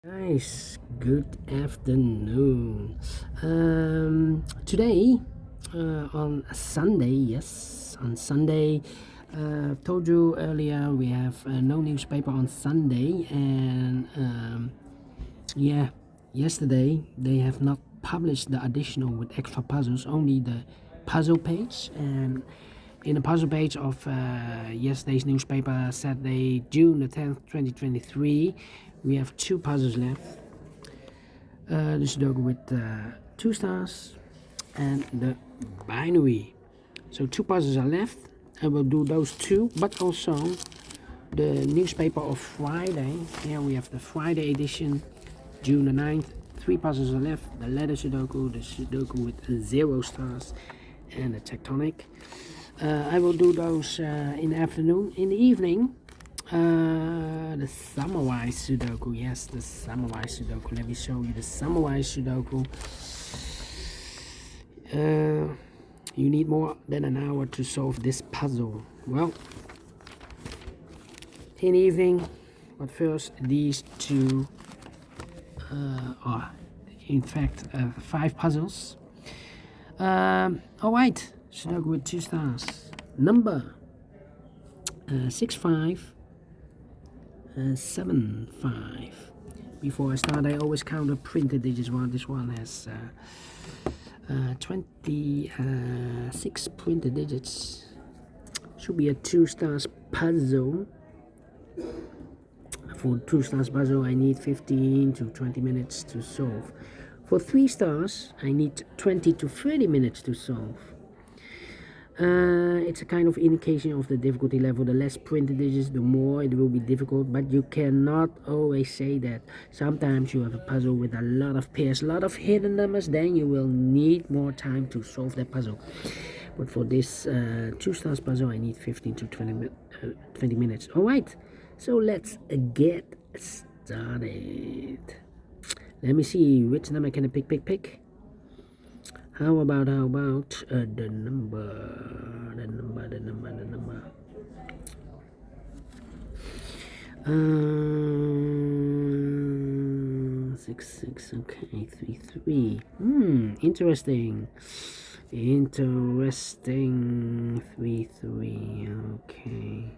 Guys, good afternoon. Today, on Sunday, yes, on Sunday, told you earlier we have no newspaper on Sunday, and yeah, yesterday they have not published the additional with extra puzzles, only the puzzle page. And in the puzzle page of yesterday's newspaper, Saturday, June the 10th, 2023, we have two puzzles left. The Sudoku with 2 stars and the binary. So two puzzles are left. I will do those two, but also the newspaper of Friday. Here we have the Friday edition, June the 9th. 3 puzzles are left. The letter Sudoku, the Sudoku with 0 stars, and the tectonic. I will do those in the afternoon. In the evening, the samurai Sudoku. Yes, the samurai Sudoku. Let me show you the samurai Sudoku. You need more than an hour to solve this puzzle. Well, in the evening, but first these two are in fact 5 puzzles. Alright, Sudoku with 2 stars. Number 6575. Before I start, I always count the printed digits. Well, this one has 26 printed digits. Should be a 2 stars puzzle. For 2 stars puzzle, I need 15 to 20 minutes to solve. For 3 stars, I need 20 to 30 minutes to solve. It's a kind of indication of the difficulty level. The less printed digits, the more it will be difficult, but you cannot always say that. Sometimes you have a puzzle with a lot of pairs, a lot of hidden numbers, then you will need more time to solve that puzzle. But for this 2 stars puzzle, I need 15 to 20 minutes. Alright, so let's get started. Let me see, which number can I pick? How about the number? 6, okay, 3. Interesting. 3, okay.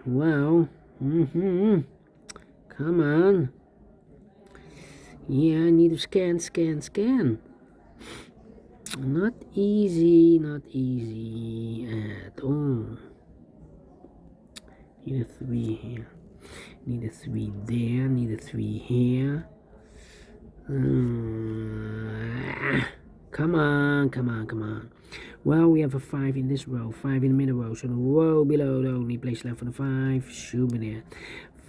Well, come on. Yeah, I need to scan. Not easy at all. Need a 3 here. Need a 3 there. Need a 3 here. Come on. Well, we have a 5 in this row, 5 in the middle row. So the row below, the only place left for the 5 should be there.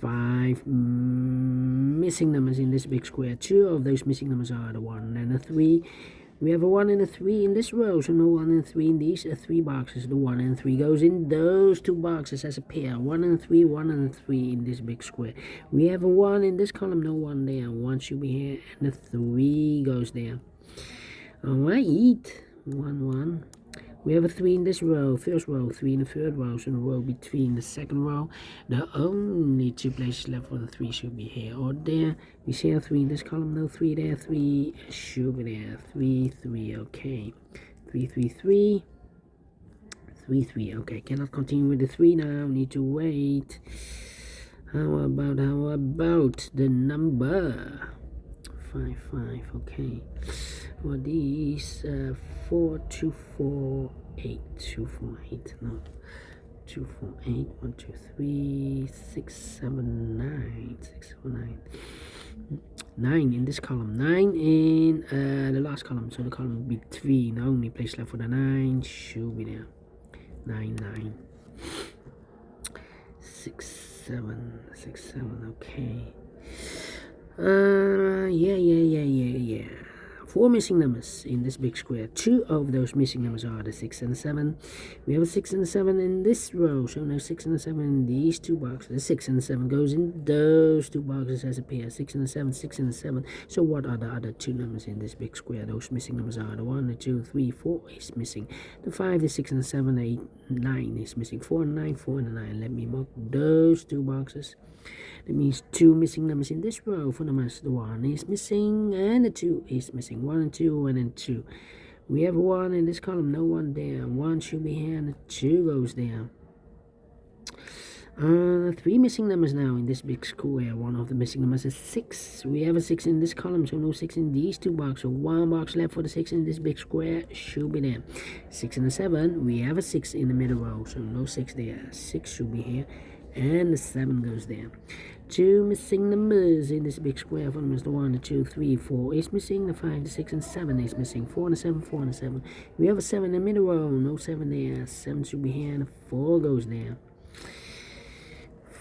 5 missing numbers in this big square. 2 of those missing numbers are the 1 and the 3. We have a 1 and a 3 in this row, so no 1 and 3 in these 3 boxes. The 1 and 3 goes in those 2 boxes as a pair. 1 and 3, 1 and 3 in this big square. We have a 1 in this column, no 1 there. 1 should be here, and the 3 goes there. Alright, 1. We have a 3 in this row, first row, 3 in the third row, so the row between the second row. The only 2 places left for the 3 should be here or there. We see a 3 in this column, no 3 there, 3 should be there. 3, okay. 3, 3, okay. Cannot continue with the 3 now, need to wait. How about the number? 5, okay. For these 4, 2, 4, 8, 2, 4, 8, no, 2, 4, 8, 1, 2, 3, 6, 7, 9, 9 in this column, 9 in the last column, so the column between, the only place left for the 9 should be there. 9, 6, 7, okay. Yeah. 4 missing numbers in this big square. 2 of those missing numbers are the 6 and 7. We have a 6 and a 7 in this row, so no 6 and a 7 in these 2 boxes. The 6 and 7 goes in those 2 boxes as a pair. 6 and a 7, 6 and a 7. So what are the other 2 numbers in this big square? Those missing numbers are the 1, the 2, 3, 4 is missing. The 5, the 6 and the 7, 8, 9 is missing. 4 and 9, 4 and 9. Let me mark those 2 boxes. That means 2 missing numbers in this row for numbers. The 1 is missing and the 2 is missing. 1 and 2, 1 and 2. We have 1 in this column, no 1 there. 1 should be here and the 2 goes there. 3 missing numbers now in this big square. One of the missing numbers is 6. We have a 6 in this column, so no 6 in these 2 boxes. So 1 box left for the 6 in this big square should be there. 6 and a 7. We have a 6 in the middle row, so no 6 there. 6 should be here, and the 7 goes there. 2 missing numbers in this big square for numbers. The 1, the 2, 3, 4 is missing. The 5, the 6, and 7 is missing. 4 and a 7, 4 and a 7. We have a 7 in the middle row, no 7 there. 7 should be here, and the 4 goes there.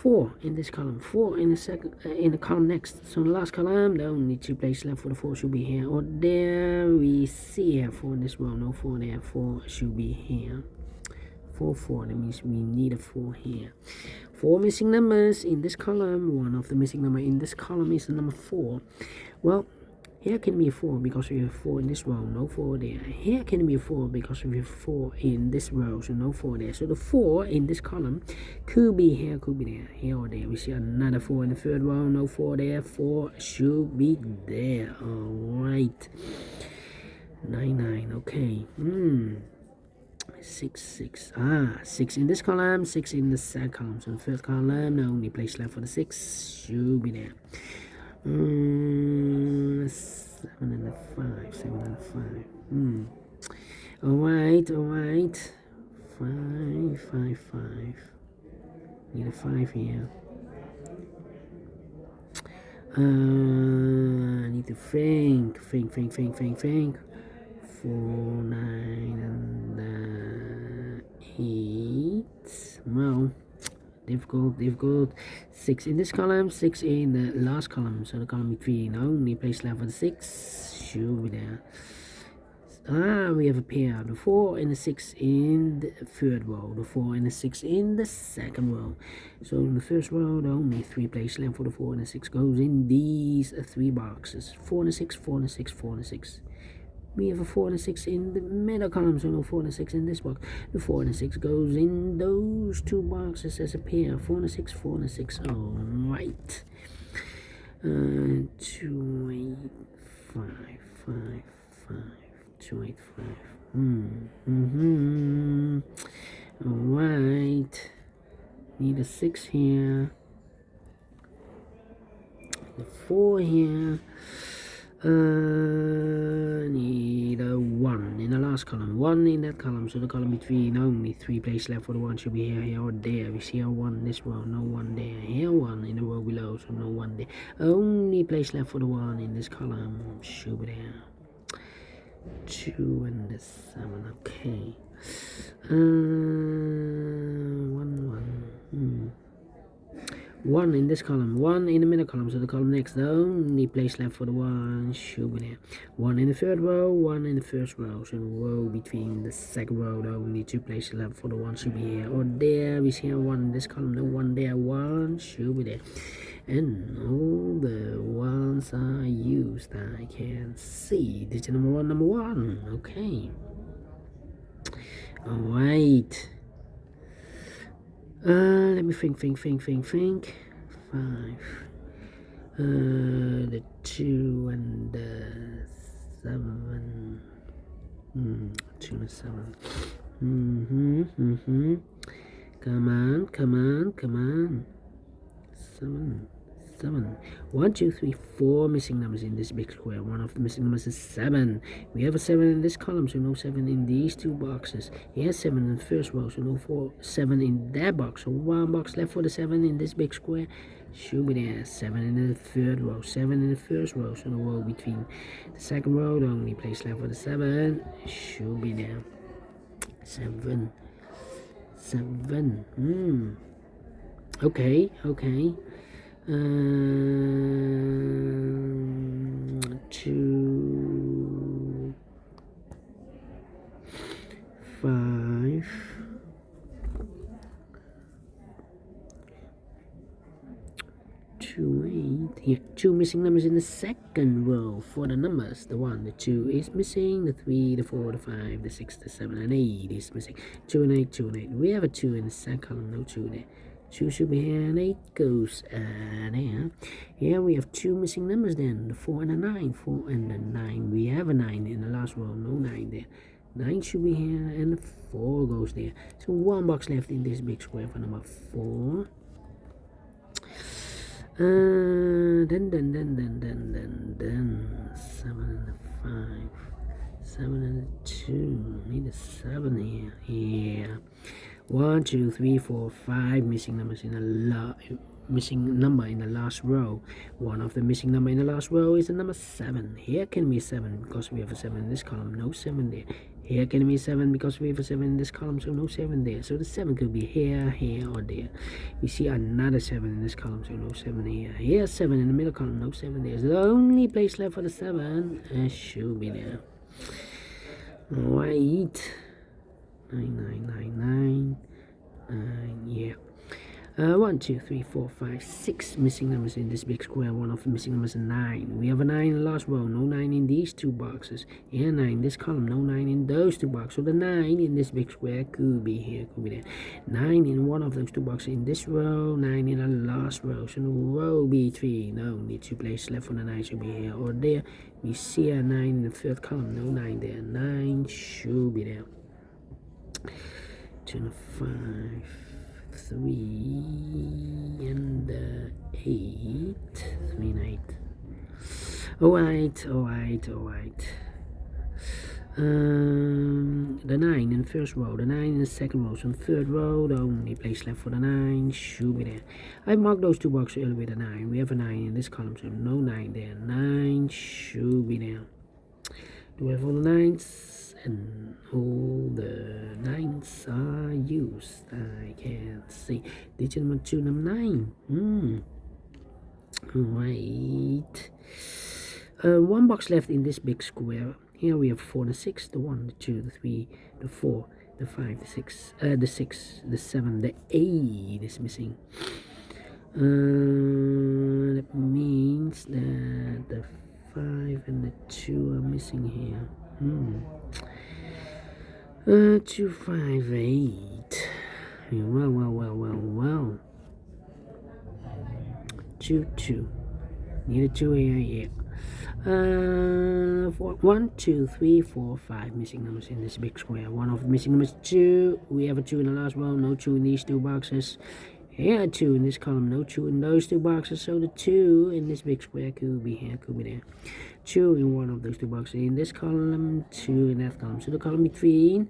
4 in this column, 4 in the second in the column next. So in the last column, the only 2 places left for the 4 should be here or there. We see here 4 in this row, no 4 there. 4 should be here. 4, 4. That means we need a 4 here. 4 missing numbers in this column. One of the missing number in this column is the number 4. Well, here can be a 4 because we have 4 in this row, no 4 there. Here can be a 4 because we have 4 in this row, so no 4 there. So the 4 in this column could be here, could be there, here or there. We see another 4 in the third row, no 4 there. 4 should be there. Alright. 9, 9, okay. 6, 6. 6 in this column, 6 in the second column. So the first column, the only place left for the 6 should be there. 7 and a 5, 7 and a 5. Alright. 5, 5, 5. Need a 5 here. I need to think. 4, 9, and 8. Well, difficult. 6 in this column, 6 in the last column. So the column between, only place left for the 6 should be there. We have a pair. The 4 and the 6 in the third row. The 4 and the 6 in the second row. So in the first row, the only 3 places left for the 4 and the 6 goes in these 3 boxes. 4 and a 6, 4 and a 6, 4 and a 6. We have a 4 and a 6 in the middle column, so no 4 and a 6 in this box. The 4 and a 6 goes in those 2 boxes as a pair. 4 and a 6, 4 and a 6. Alright. 2, 8, 5, 5, 5. 2, 8, 5. Alright. Need a 6 here. The 4 here. Need a 1 in the last column. 1 in that column. So the column between, only 3 places left for the 1 should be here or there. We see a 1 in this row, no 1 there. Here 1 in the row below, so no 1 there. Only place left for the 1 in this column should be there. 2 and the 7. Okay. 1 in this column, 1 in the middle column, so the column next, the only place left for the 1 should be there. 1 in the third row, 1 in the first row, so the row between the second row, the only 2 places left for the 1 should be here or there. We see a 1 in this column, no 1 there, 1 should be there. And all the 1s are used. I can see digit number 1, okay. Alright. Let me think. 5. The 2 and the 7. 2 and 7. Come on. 7. 1, 2, 3, 4 missing numbers in this big square. One of the missing numbers is 7. We have a 7 in this column, so no 7 in these 2 boxes. Here's 7 in the first row, so no 7 in that box. So 1 box left for the 7 in this big square should be there. 7 in the third row, 7 in the first row, so the row between the second row, the only place left for the 7 should be there. 7. Okay. 2, 5. 2, 8. Here, 2 missing numbers in the second row for the numbers. The 1, the 2 is missing. The 3, the 4, the 5, the 6, the 7, and 8 is missing. 2 and 8. We have a 2 in the second column, no 2 there. 2 should be here, and 8 goes there. Here we have 2 missing numbers then, the 4 and the 9. 4 and the 9. We have a 9 in the last row, no 9 there. 9 should be here, and the 4 goes there. So 1 box left in this big square for number 4. Then 7 and the 5. 7 and the 2. Need a 7 here. Yeah. 1, 2, 3, 4, 5 missing numbers in the missing number in the last row. One of the missing number in the last row is the number 7. Here can be 7 because we have a 7 in this column. No 7 there. Here can be 7 because we have a 7 in this column, so no 7 there. So the 7 could be here, here, or there. We see another 7 in this column, so no 7 here. Here's 7 in the middle column, no 7 there. So the only place left for the 7 should be there. Alright. 9, 9, 9, 9, 9, yeah. 1, 2, 3, 4, 5, 6 missing numbers in this big square. One of the missing numbers is 9. We have a 9 in the last row. No 9 in these 2 boxes. Here 9 in this column. No 9 in those 2 boxes. So the 9 in this big square could be here, could be there. 9 in one of those 2 boxes in this row. 9 in the last row. So the row B3. No, need 2 places left for the 9 should be here or there. We see a 9 in the 3rd column. No 9 there. 9 should be there. 2 and 5. 3 and 8. 3 and 8. Alright. The 9 in the 1st row, the 9 in the 2nd row, so in the 3rd row, the only place left for the 9 should be there. I marked those 2 boxes earlier with a 9. We have a 9 in this column, so no 9 there. 9 should be there. Do we have all the 9s? And all the 9s are used. I can't see. Digit number 2, number 9. Alright. 1 box left in this big square. Here we have 4 and 6. The 1, the 2, the 3, the 4, the 5, the 6, the 6, the 7, the 8 is missing. That means that the 5 and the 2 are missing here. 2, 5, 8. Well. 2, 2. Need a 2 here, yeah. 1, 2, 3, 4, 5 missing numbers in this big square. One of the missing numbers 2. We have a 2 in the last row. No 2 in these 2 boxes. Here, 2 in this column. No 2 in those 2 boxes. So the 2 in this big square could be here, could be there. 2 in one of those 2 boxes in this column. 2 in that column. So the column between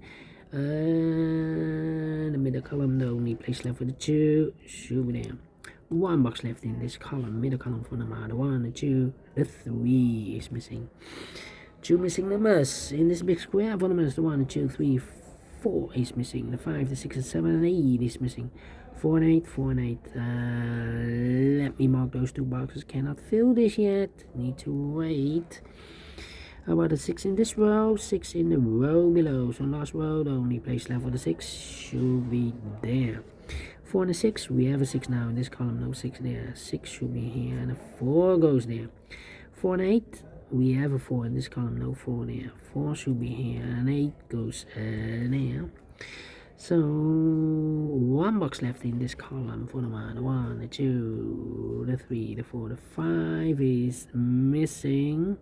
the middle column, the only place left for the 2 should be there. 1 box left in this column, middle column for number the 1, the 2, the 3 is missing. 2 missing numbers in this big square. For numbers the 1, the 2, 3, 4 is missing. The 5, the 6, the 7, and 8 is missing. 4 and 8, 4 and 8. Let me mark those 2 boxes. Cannot fill this yet. Need to wait. How about the 6 in this row? 6 in the row below. So last row, the only place left for the 6 should be there. 4 and a 6. We have a 6 now in this column. No 6 there. 6 should be here. And a 4 goes there. 4 and 8. We have a 4 in this column. No 4 there. 4 should be here. And 8 goes there. So 1 box left in this column for the 1, the 1, the 2, the 3, the 4, the 5 is missing.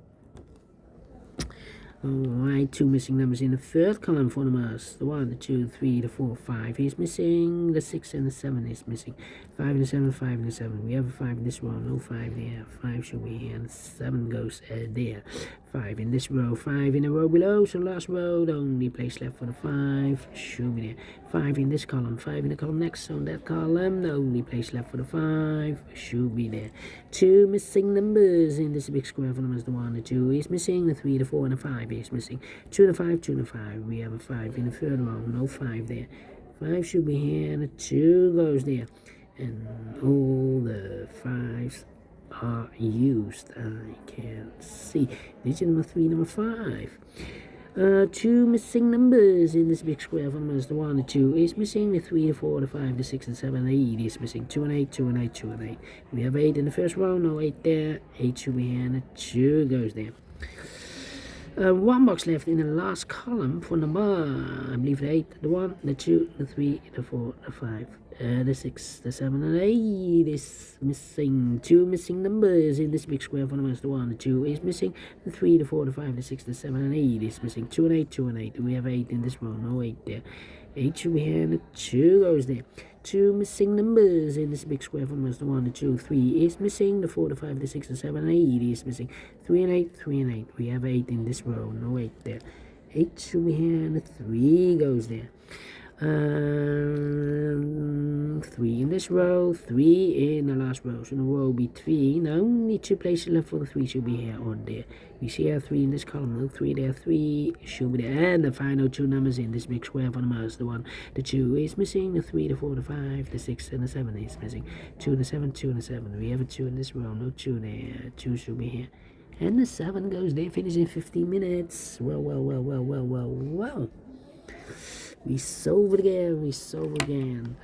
Alright, 2 missing numbers in the 3rd column for numbers. The 1, the 2, the 3, the 4, 5 is missing. The 6 and the 7 is missing. 5 and the 7, 5 and the 7. We have a 5 in this row, no 5 there. 5 should be here, and 7 goes there. 5 in this row, 5 in the row below. So last row, the only place left for the 5 should be there. 5 in this column, 5 in the column next. So in that column, the only place left for the 5 should be there. 2 missing numbers in this big square for numbers. The 1, the 2 is missing. The 3, the 4, and the 5 is missing. 2 and a 5, 2 and a 5. We have a 5 in the 3rd row, no 5 there. 5 should be here, and the 2 goes there. And all the 5s are used. I can't see. Digit number 3, number 5. 2 missing numbers in this big square for numbers. The 1, the 2 is missing. The 3, the 4, the 5, the 6, and 7, and 8 is missing. 2 and 8, 2 and 8, 2 and 8. We have 8 in the 1st row, no 8 there. 8 should be here, and the 2 goes there. 1 box left in the last column for number, I believe the 8, the 1, the 2, the 3, the 4, the 5, The 6, the 7, and 8 is missing. 2 missing numbers in this big square for the most. The 1, the 2 is missing. The 3, the 4, the 5, the 6, the 7, and 8 is missing. 2 and 8, 2 and 8. We have 8 in this row. No 8 there. 8 should be here, and the 2 goes there. 2 missing numbers in this big square for the most. The 1, the 2, 3 is missing. The 4, the 5, the 6, the 7, and 8 is missing. 3 and 8, 3 and 8. We have 8 in this row. No 8 there. 8 should be here, and the 3 goes there. 3 in this row, 3 in the last row. So the row between, only 2 places left for the 3 should be here or there. You see our 3 in this column, no 3 there, 3 should be there. And the final 2 numbers in this big square for the mouse. The 1, the 2 is missing, the 3, the 4, the 5, the 6, and the 7 is missing. 2 and the 7, 2 and the 7. We have a 2 in this row, no 2 there, 2 should be here. And the 7 goes there, finishing 15 minutes. Well. We solve it again,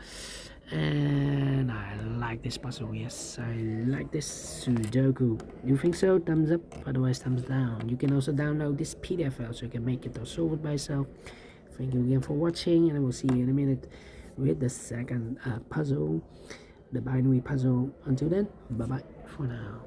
and I like this puzzle. Yes, I like this Sudoku. You think so? Thumbs up, otherwise thumbs down. You can also download this PDF file so you can make it or solve it by yourself. Thank you again for watching, and I will see you in a minute with the second puzzle, the binary puzzle. Until then, bye bye for now.